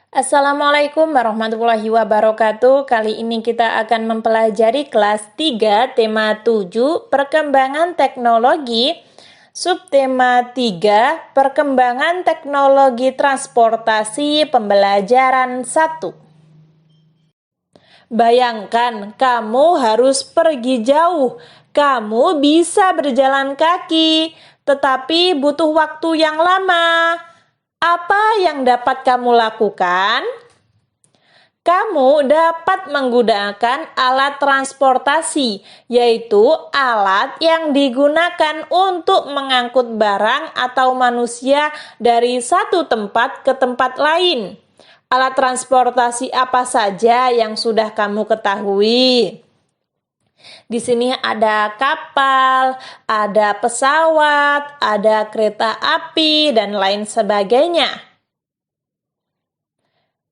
Assalamualaikum warahmatullahi wabarakatuh. Kali ini kita akan mempelajari kelas 3 tema 7 Perkembangan Teknologi, subtema 3 Perkembangan Teknologi Transportasi, pembelajaran 1. Bayangkan kamu harus pergi jauh. Kamu bisa berjalan kaki, tetapi butuh waktu yang lama. Apa yang dapat kamu lakukan? Kamu dapat menggunakan alat transportasi, yaitu alat yang digunakan untuk mengangkut barang atau manusia dari satu tempat ke tempat lain. Alat transportasi apa saja yang sudah kamu ketahui? Di sini ada kapal, ada pesawat, ada kereta api, dan lain sebagainya.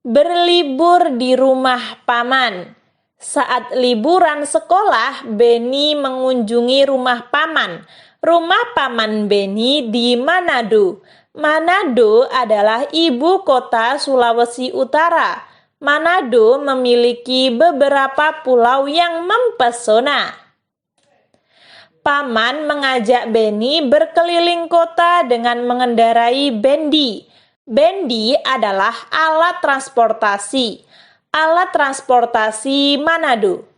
Berlibur di rumah paman. Saat liburan sekolah, Beni mengunjungi rumah paman. Rumah paman Beni di Manado. Manado adalah ibu kota Sulawesi Utara. Manado memiliki beberapa pulau yang mempesona. Paman mengajak Beni berkeliling kota dengan mengendarai bendi. Bendi adalah alat transportasi. Alat transportasi Manado.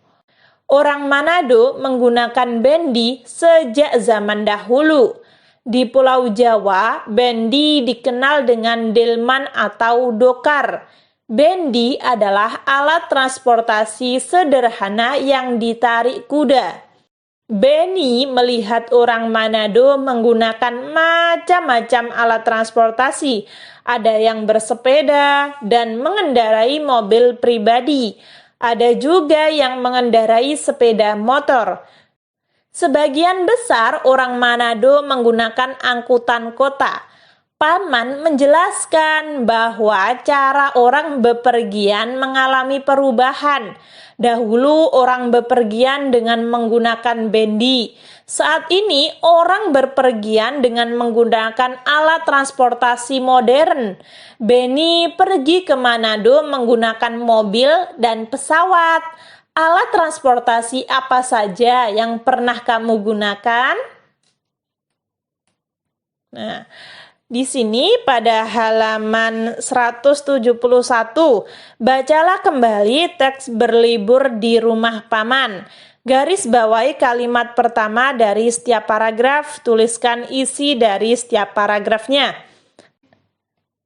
Orang Manado menggunakan bendi sejak zaman dahulu. Di Pulau Jawa, bendi dikenal dengan delman atau dokar. Bendi adalah alat transportasi sederhana yang ditarik kuda. Beni melihat orang Manado menggunakan macam-macam alat transportasi. Ada yang bersepeda dan mengendarai mobil pribadi. Ada juga yang mengendarai sepeda motor. Sebagian besar orang Manado menggunakan angkutan kota. Paman menjelaskan bahwa cara orang bepergian mengalami perubahan. Dahulu orang bepergian dengan menggunakan bendi. Saat ini orang berpergian dengan menggunakan alat transportasi modern. Beni pergi ke Manado menggunakan mobil dan pesawat. Alat transportasi apa saja yang pernah kamu gunakan? Nah, di sini pada halaman 171, bacalah kembali teks berlibur di rumah paman. Garis bawahi kalimat pertama dari setiap paragraf, tuliskan isi dari setiap paragrafnya.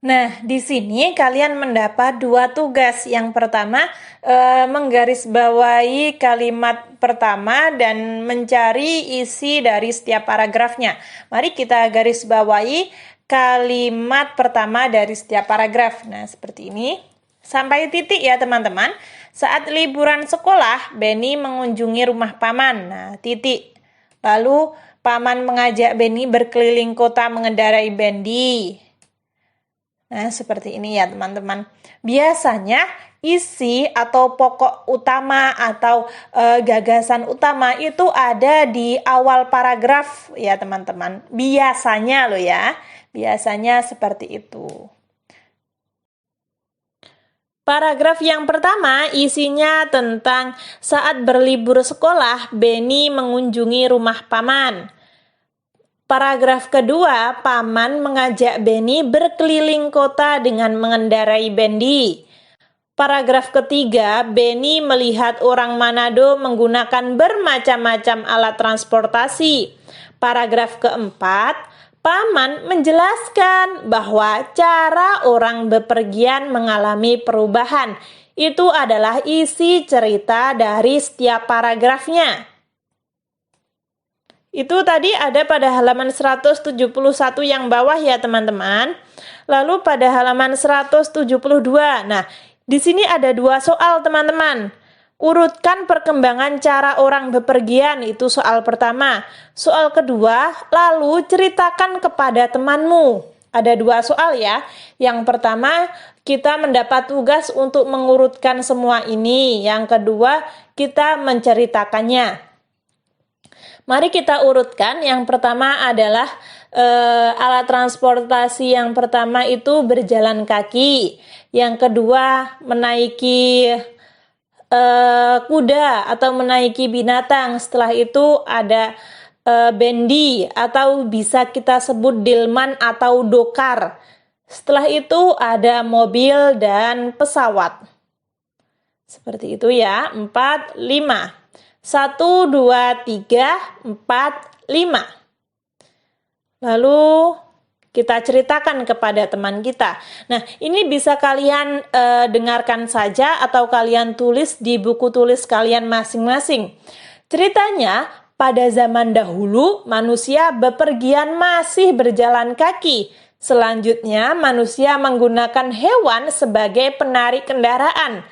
Nah, di sini kalian mendapat dua tugas. Yang pertama, menggarisbawahi kalimat pertama dan mencari isi dari setiap paragrafnya. Mari kita garisbawahi kalimat pertama dari setiap paragraf. Nah, seperti ini. Sampai titik ya, teman-teman. Saat liburan sekolah, Beni mengunjungi rumah paman. Nah, titik. Lalu, paman mengajak Beni berkeliling kota mengendarai bendi. Nah, seperti ini ya teman-teman. Biasanya isi atau pokok utama atau gagasan utama itu ada di awal paragraf ya teman-teman. Biasanya loh ya. Biasanya seperti itu. Paragraf yang pertama isinya tentang saat berlibur sekolah, Beni mengunjungi rumah paman. Paragraf kedua, paman mengajak Beni berkeliling kota dengan mengendarai bendi. Paragraf ketiga, Beni melihat orang Manado menggunakan bermacam-macam alat transportasi. Paragraf keempat, paman menjelaskan bahwa cara orang bepergian mengalami perubahan. Itu adalah isi cerita dari setiap paragrafnya. Itu tadi ada pada halaman 171 yang bawah ya teman-teman. Lalu pada halaman 172. Nah, di sini ada dua soal teman-teman. Urutkan perkembangan cara orang bepergian, itu soal pertama. Soal kedua, lalu ceritakan kepada temanmu. Ada dua soal ya. Yang pertama, kita mendapat tugas untuk mengurutkan semua ini. Yang kedua, kita menceritakannya. Mari kita urutkan. Yang pertama adalah alat transportasi yang pertama itu berjalan kaki. Yang kedua, menaiki kuda atau menaiki binatang. Setelah itu ada bendi atau bisa kita sebut delman atau dokar. Setelah itu ada mobil dan pesawat. Seperti itu ya, 4, 5. 1, 2, 3, 4, 5. Lalu kita ceritakan kepada teman kita. Nah, ini bisa kalian dengarkan saja atau kalian tulis di buku tulis kalian masing-masing. Ceritanya, pada zaman dahulu manusia bepergian masih berjalan kaki. Selanjutnya, manusia menggunakan hewan sebagai penarik kendaraan.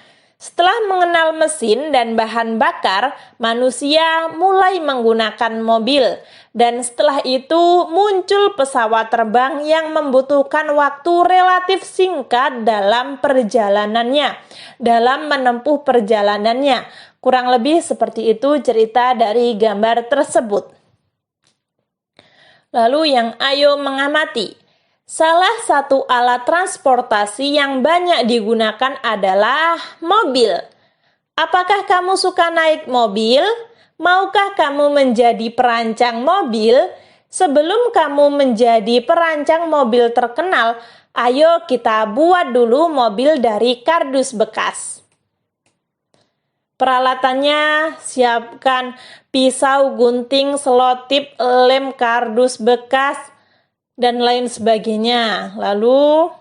Setelah mengenal mesin dan bahan bakar, manusia mulai menggunakan mobil. Dan setelah itu muncul pesawat terbang yang membutuhkan waktu relatif singkat dalam perjalanannya, dalam menempuh perjalanannya. Kurang lebih seperti itu cerita dari gambar tersebut. Lalu yang ayo mengamati. Salah satu alat transportasi yang banyak digunakan adalah mobil. Apakah kamu suka naik mobil? Maukah kamu menjadi perancang mobil? Sebelum kamu menjadi perancang mobil terkenal, ayo kita buat dulu mobil dari kardus bekas. Peralatannya, siapkan pisau, gunting, selotip, lem, kardus bekas, dan lain sebagainya. Lalu,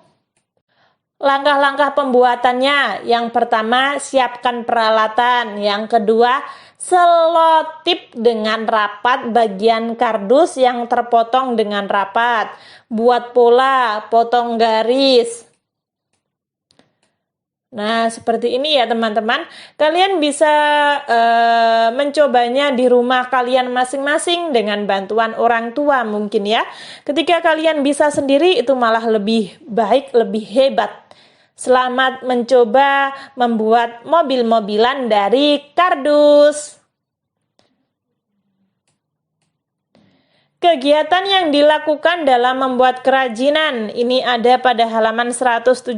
langkah-langkah pembuatannya. Yang pertama, siapkan peralatan. Yang kedua, selotip dengan rapat bagian kardus yang terpotong dengan rapat. Buat pola, potong garis. Nah, seperti ini ya teman-teman. Kalian bisa mencobanya di rumah kalian masing-masing dengan bantuan orang tua mungkin ya. Ketika kalian bisa sendiri itu malah lebih baik, lebih hebat. Selamat mencoba membuat mobil-mobilan dari kardus. Kegiatan yang dilakukan dalam membuat kerajinan, ini ada pada halaman 175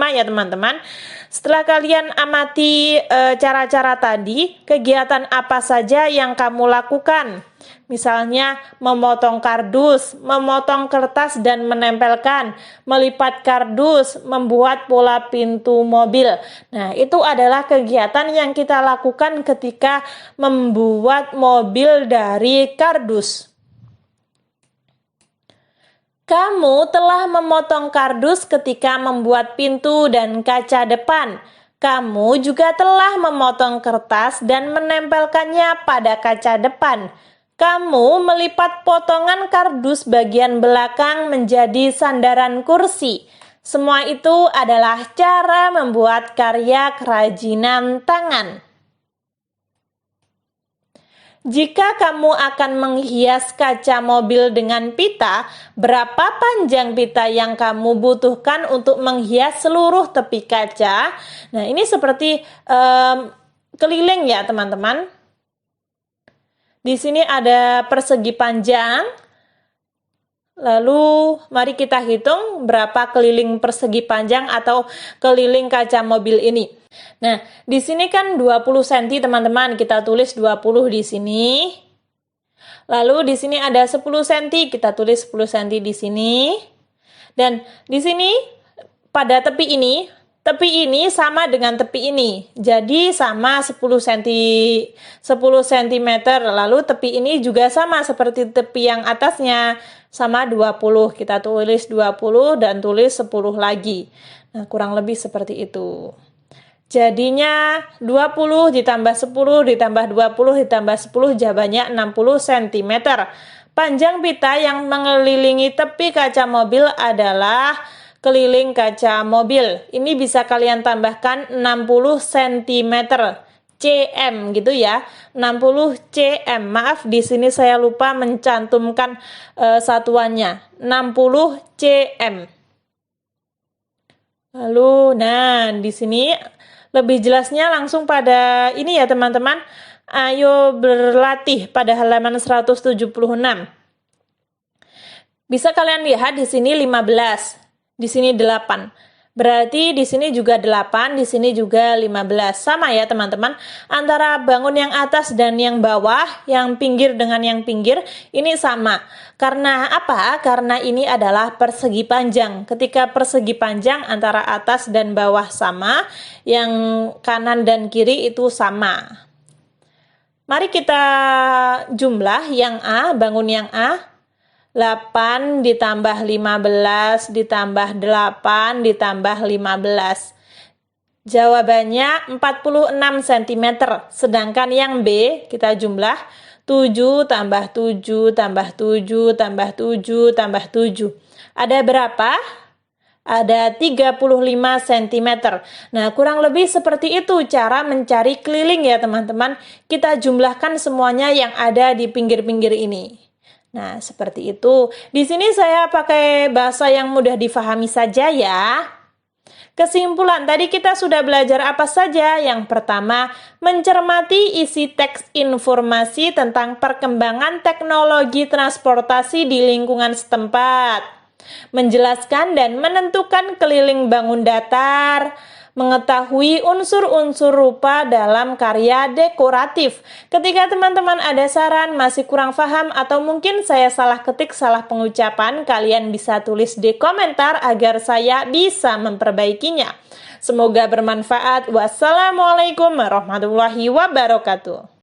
ya teman-teman. Setelah kalian amati cara-cara tadi, kegiatan apa saja yang kamu lakukan? Misalnya memotong kardus, memotong kertas dan menempelkan, melipat kardus, membuat pola pintu mobil. Nah, itu adalah kegiatan yang kita lakukan ketika membuat mobil dari kardus. Kamu telah memotong kardus ketika membuat pintu dan kaca depan. Kamu juga telah memotong kertas dan menempelkannya pada kaca depan. Kamu melipat potongan kardus bagian belakang menjadi sandaran kursi. Semua itu adalah cara membuat karya kerajinan tangan. Jika kamu akan menghias kaca mobil dengan pita, berapa panjang pita yang kamu butuhkan untuk menghias seluruh tepi kaca? Nah, ini seperti keliling ya, teman-teman. Di sini ada persegi panjang. Lalu, mari kita hitung berapa keliling persegi panjang atau keliling kaca mobil ini. Nah, di sini kan 20 cm teman-teman, kita tulis 20 di sini. Lalu di sini ada 10 cm, kita tulis 10 cm di sini. Dan di sini pada tepi ini sama dengan tepi ini. Jadi sama 10 cm. Lalu tepi ini juga sama seperti tepi yang atasnya, sama 20. Kita tulis 20 dan tulis 10 lagi. Nah, kurang lebih seperti itu. Jadinya 20 ditambah 10 ditambah 20 ditambah 10 jawabannya 60 cm. Panjang pita yang mengelilingi tepi kaca mobil adalah keliling kaca mobil. Ini bisa kalian tambahkan 60 cm. cm gitu ya. 60 cm. Maaf di sini saya lupa mencantumkan satuannya. 60 cm. Lalu nah di sini lebih jelasnya langsung pada ini ya teman-teman. Ayo berlatih pada halaman 176. Bisa kalian lihat di sini 15, di sini 8. Berarti di sini juga 8, di sini juga 15. Sama ya teman-teman, antara bangun yang atas dan yang bawah, yang pinggir dengan yang pinggir, ini sama. Karena apa? Karena ini adalah persegi panjang. Ketika persegi panjang antara atas dan bawah sama, yang kanan dan kiri itu sama. Mari kita jumlah yang A, bangun yang A. 8 ditambah 15 ditambah 8 ditambah 15. Jawabannya 46 cm. Sedangkan yang B kita jumlah 7 tambah 7 tambah 7 tambah 7 tambah 7. Ada berapa? Ada 35 cm. Nah, kurang lebih seperti itu cara mencari keliling ya teman-teman. Kita jumlahkan semuanya yang ada di pinggir-pinggir ini. Nah, seperti itu. Di sini saya pakai bahasa yang mudah difahami saja ya. Kesimpulan, tadi kita sudah belajar apa saja? Yang pertama, mencermati isi teks informasi tentang perkembangan teknologi transportasi di lingkungan setempat. Menjelaskan dan menentukan keliling bangun datar. Mengetahui unsur-unsur rupa dalam karya dekoratif. Ketika teman-teman ada saran, masih kurang paham, atau mungkin saya salah ketik, salah pengucapan, kalian bisa tulis di komentar agar saya bisa memperbaikinya. Semoga bermanfaat. Wassalamualaikum warahmatullahi wabarakatuh.